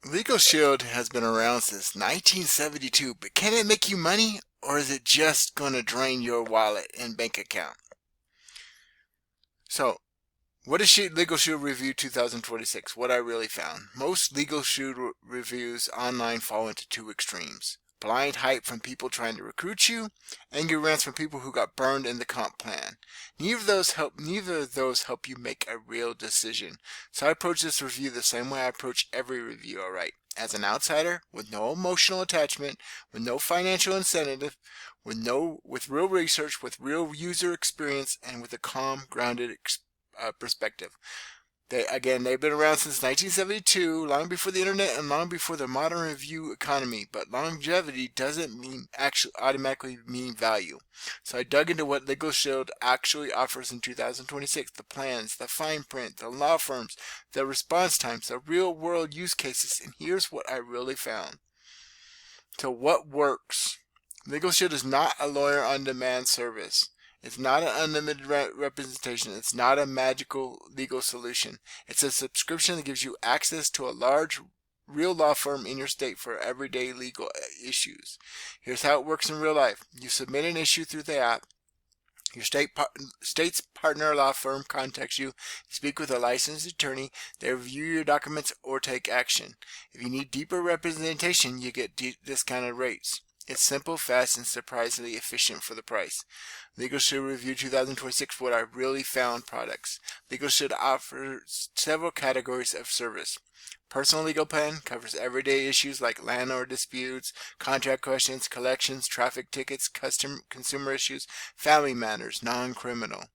Legal Shield has been around since 1972, but can it make you money or is it just going to drain your wallet and bank account? So, what is Legal Shield Review 2026? What I really found. Most Legal Shield reviews online fall into two extremes. Blind hype from people trying to recruit you, angry rants from people who got burned in the comp plan. Neither of those help you make a real decision. So I approach this review the same way I approach every review, alright. As an outsider, with no emotional attachment, with no financial incentive, with real research, with real user experience, and with a calm, grounded perspective. They've been around since 1972, long before the internet and long before the modern review economy. But longevity doesn't automatically mean value. So I dug into what Legal Shield actually offers in 2026: the plans, the fine print, the law firms, the response times, the real-world use cases. And here's what I really found. So what works? Legal Shield is not a lawyer-on-demand service. It's not an unlimited representation. It's not a magical legal solution. It's a subscription that gives you access to a large, real law firm in your state for everyday legal issues. Here's how it works in real life. You submit an issue through the app. Your state's partner law firm contacts you. You speak with a licensed attorney. They review your documents or take action. If you need deeper representation, you get discounted rates. It's simple, fast, and surprisingly efficient for the price. Legal Shield Review 2026, what I really found products. Legal Shield offers several categories of service. Personal legal plan covers everyday issues like landlord disputes, contract questions, collections, traffic tickets, consumer issues, family matters, non-criminal.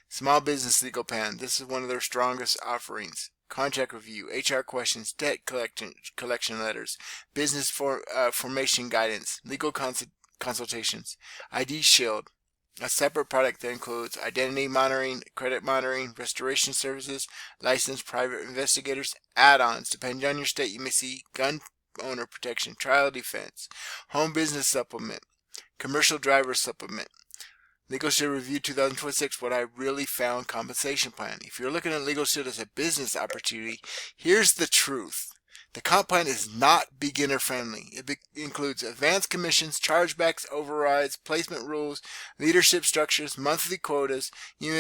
Small business legal plan, this is one of their strongest offerings. Contract review, HR questions, debt collection letters, business formation guidance, legal consultations. ID Shield, a separate product that includes identity monitoring, credit monitoring, restoration services, licensed private investigators, add-ons. Depending on your state, you may see gun owner protection, trial defense, home business supplement, commercial driver supplement. Legal Shield Review 2026, what I really found compensation plan. If you're looking at Legal Shield as a business opportunity, here's the truth. The comp plan is not beginner friendly. It includes advanced commissions, chargebacks, overrides, placement rules, leadership structures, monthly quotas. You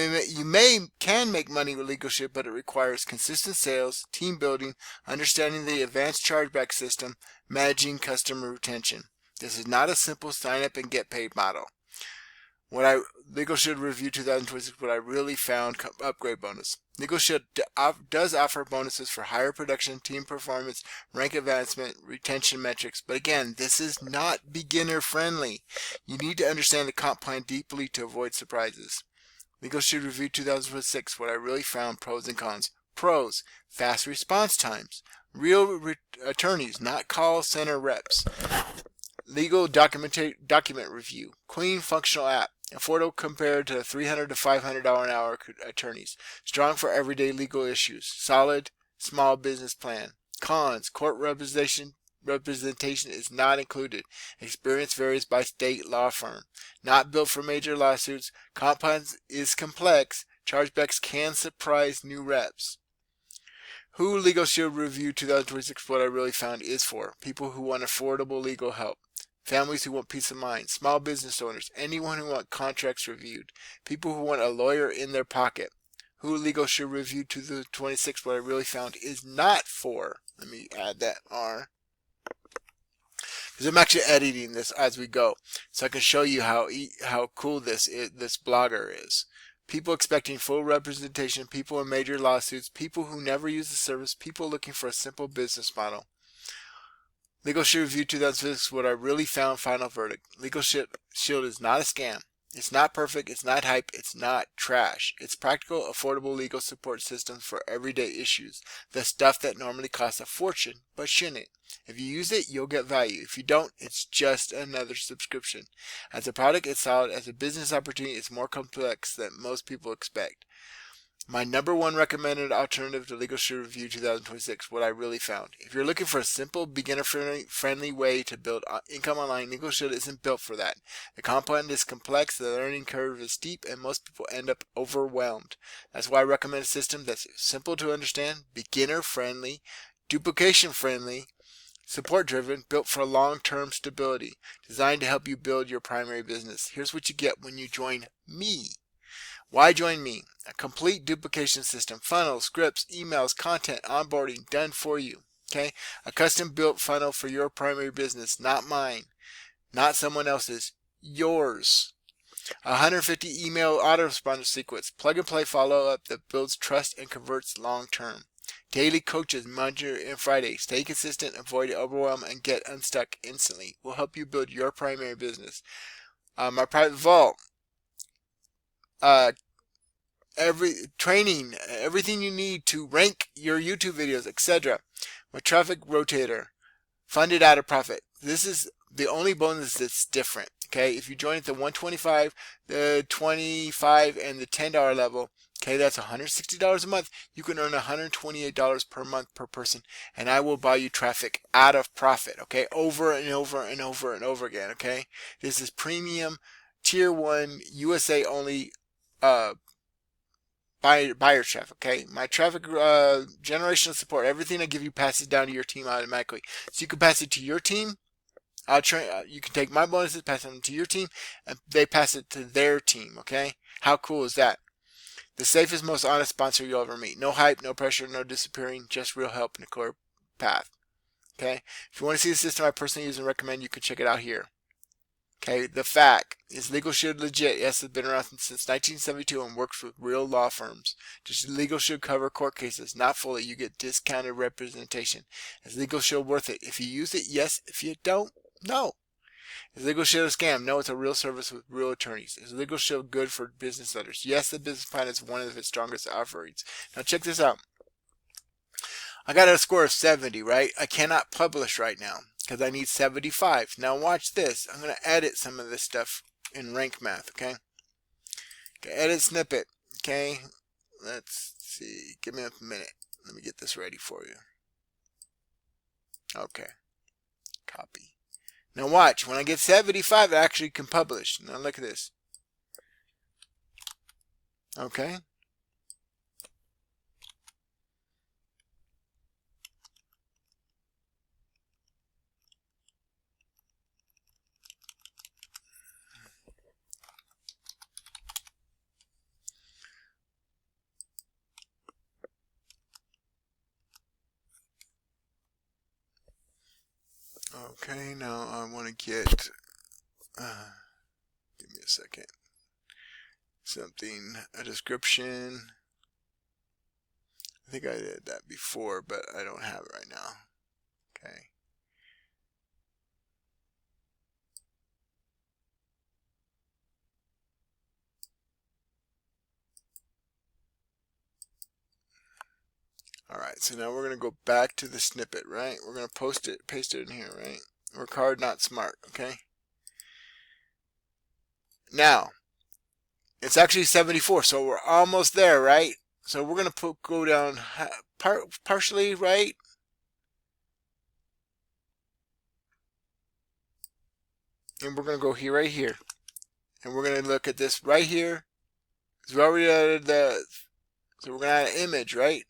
can make money with Legal Shield, but it requires consistent sales, team building, understanding the advanced chargeback system, managing customer retention. This is not a simple sign up and get paid model. Legal Shield Review 2026, what I really found upgrade bonus. Legal Shield does offer bonuses for higher production, team performance, rank advancement, retention metrics, but again, this is not beginner friendly. You need to understand the comp plan deeply to avoid surprises. Legal Shield Review 2026, what I really found pros and cons. Pros, fast response times. Real attorneys, not call center reps. Legal document review. Clean, functional app. Affordable compared to $300 to $500 an hour attorneys. Strong for everyday legal issues. Solid small business plan. Cons. Court representation is not included. Experience varies by state law firm. Not built for major lawsuits. Comp plan is complex. Chargebacks can surprise new reps. Who Legal Shield Review 2026, what I really found is for. People who want affordable legal help. Families who want peace of mind, small business owners, anyone who wants contracts reviewed, people who want a lawyer in their pocket. Who Legal Shield Review 2026, what I really found is not for. Let me add that R, because I'm actually editing this as we go, so I can show you how cool this blogger is. People expecting full representation, people in major lawsuits, people who never use the service, people looking for a simple business model. Legal Shield Review 2006, what I really found final verdict. Legal Shield is not a scam. It's not perfect, it's not hype, it's not trash. It's practical, affordable legal support systems for everyday issues. The stuff that normally costs a fortune, but shouldn't. If you use it, you'll get value. If you don't, it's just another subscription. As a product, it's solid. As a business opportunity, it's more complex than most people expect. My number one recommended alternative to Legal Shield Review 2026, what I really found. If you're looking for a simple, beginner-friendly way to build income online, Legal Shield isn't built for that. The comp plan is complex, the learning curve is steep, and most people end up overwhelmed. That's why I recommend a system that's simple to understand, beginner-friendly, duplication friendly, support driven, built for long-term stability, designed to help you build your primary business. Here's what you get when you join me. Why join me? A complete duplication system, funnels, scripts, emails, content, onboarding, done for you. Okay? A custom built funnel for your primary business, not mine, not someone else's, yours. 150 email autoresponder sequence, plug and play follow up that builds trust and converts long term. Daily coaches Monday and Friday. Stay consistent, avoid overwhelm, and get unstuck instantly. Will help you build your primary business. My private vault. Every training, everything you need to rank your YouTube videos, etc. My traffic rotator, funded out of profit. This is the only bonus that's different. Okay, if you join at the 125, the 25, and the $10 level, okay, that's $160 a month. You can earn $128 per month per person, and I will buy you traffic out of profit. Okay, over and over and over and over again. Okay, this is premium, tier 1, USA only. Buyer traffic. Okay, my traffic generational support, everything I give you passes down to your team automatically, so you can pass it to your team. I'll train. You can take my bonuses, pass them to your team, and they pass it to their team. Okay, how cool is that? The safest, most honest sponsor you'll ever meet. No hype, no pressure, no disappearing, just real help and a clear path. Okay, if you want to see the system I personally use and recommend, you can check it out here. Okay, the fact is Legal Shield legit. Yes, it's been around since 1972 and works with real law firms. Does Legal Shield cover court cases? Not fully. You get discounted representation. Is Legal Shield worth it? If you use it, yes. If you don't, no. Is Legal Shield a scam? No, it's a real service with real attorneys. Is Legal Shield good for business letters? Yes, the business plan is one of its strongest offerings. Now check this out. I got a score of 70, right? I cannot publish right now because I need 75. Now watch this. I'm going to edit some of this stuff in rank math, okay? Okay, edit snippet, okay? Let's see. Give me a minute. Let me get this ready for you. Okay. Copy. Now watch. When I get 75, I actually can publish. Now look at this. Okay. Okay, now I want to get, give me a second, something, a description. I think I did that before, but I don't have it right now. Okay. Alright, so now we're going to go back to the snippet, right? We're going to paste it in here, right? Work hard, not smart, okay? Now, it's actually 74, so we're almost there, right? So we're going to go down partially, right? And we're going to go here, right here. And we're going to look at this right here. So we already added so we're going to add an image, right?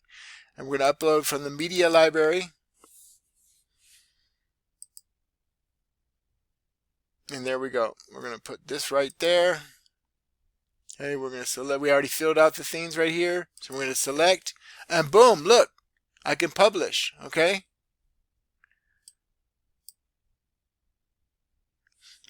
And we're going to upload from the media library. And there we go. We're going to put this right there. Okay, we're going to select. We already filled out the things right here. So we're going to select. And boom, look. I can publish. Okay.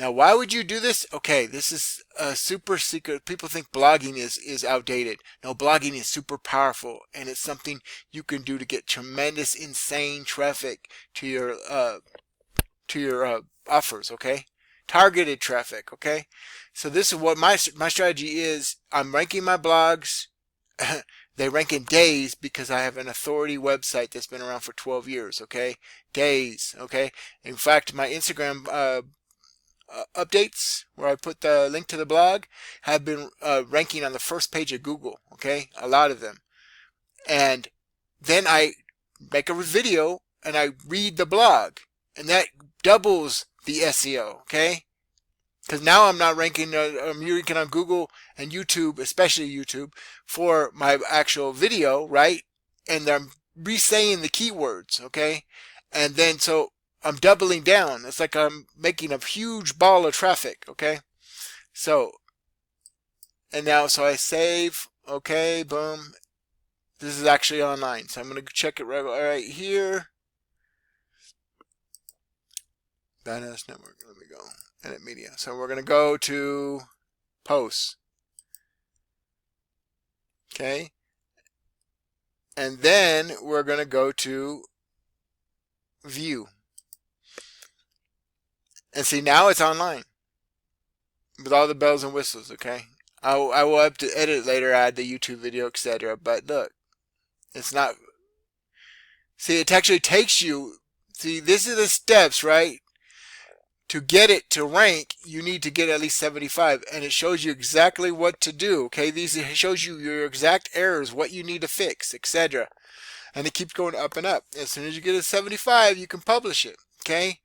Now, why would you do this? Okay, this is a super secret. People think blogging is outdated. No, blogging is super powerful, and it's something you can do to get tremendous, insane traffic to your offers. Okay, targeted traffic. Okay, so this is what my strategy is. I'm ranking my blogs. They rank in days because I have an authority website that's been around for 12 years. Okay, days. Okay, in fact, my Instagram updates where I put the link to the blog have been ranking on the first page of Google. Okay, a lot of them. And then I make a video and I read the blog, and that doubles the SEO. Okay, because now I'm not ranking, I'm ranking on Google and YouTube, especially YouTube, for my actual video, right? And I'm re-saying the keywords, okay? And then so I'm doubling down. It's like I'm making a huge ball of traffic, okay? So, and now, so I save, okay, boom. This is actually online, so I'm going to check it right here. Badass Network, let me go, edit media. So we're going to go to posts, okay? And then we're going to go to view. And see, now it's online with all the bells and whistles, okay? I will have to edit it later, add the YouTube video, etc. But look, it's not. See, it actually takes you. See, this is the steps, right? To get it to rank, you need to get at least 75, and it shows you exactly what to do. Okay, these it shows you your exact errors, what you need to fix, etc. And it keeps going up and up. As soon as you get a 75, you can publish it. Okay.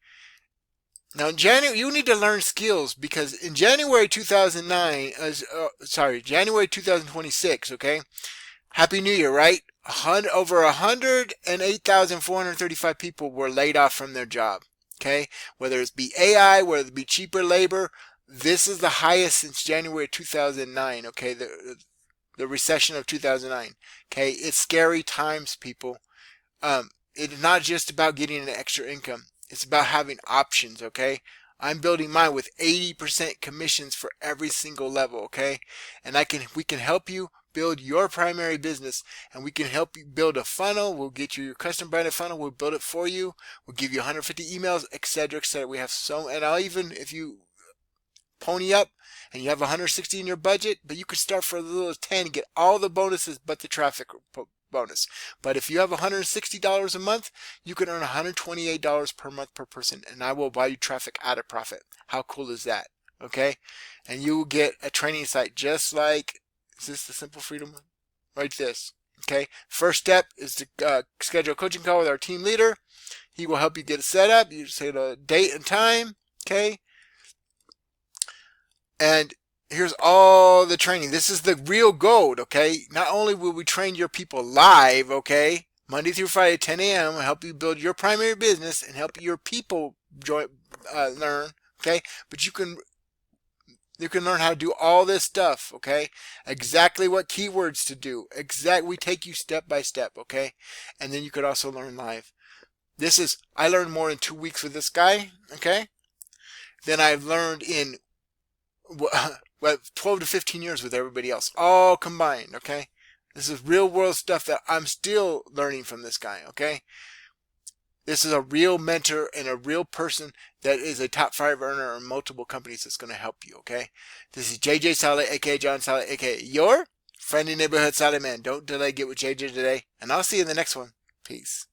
Now, in January, you need to learn skills because in January 2009, January 2026, okay? Happy New Year, right? Over 108,435 people were laid off from their job, okay? Whether it's be AI, whether it be cheaper labor, this is the highest since January 2009, okay? The recession of 2009, okay? It's scary times, people. It's not just about getting an extra income. It's about having options, okay? I'm building mine with 80% commissions for every single level, okay? And we can help you build your primary business, and we can help you build a funnel. We'll get you your custom branded funnel. We'll build it for you. We'll give you 150 emails, etc., etc. We have and I'll even, if you pony up and you have 160 in your budget, but you could start for as little as 10 and get all the bonuses but the traffic bonus. But if you have $160 a month, you can earn $128 per month per person, and I will buy you traffic at a profit. How cool is that? Okay, and you will get a training site just like, is this the Simple Freedom one? Right, this. Okay, first step is to schedule a coaching call with our team leader. He will help you get it set up. You say the date and time. Okay, and here's all the training. This is the real gold, okay? Not only will we train your people live, okay, Monday through Friday, 10 a.m., help you build your primary business and help your people learn, okay? But you can learn how to do all this stuff, okay? Exactly what keywords to do. We take you step by step, okay? And then you could also learn live. I learned more in 2 weeks with this guy, okay, than I've learned in 12 to 15 years with everybody else, all combined, okay? This is real world stuff that I'm still learning from this guy, okay? This is a real mentor and a real person that is a top 5 earner in multiple companies that's going to help you, okay? This is JJ Saleh, aka John Saleh, aka your friendly neighborhood Saleh man. Don't delay, get with JJ today, and I'll see you in the next one. Peace.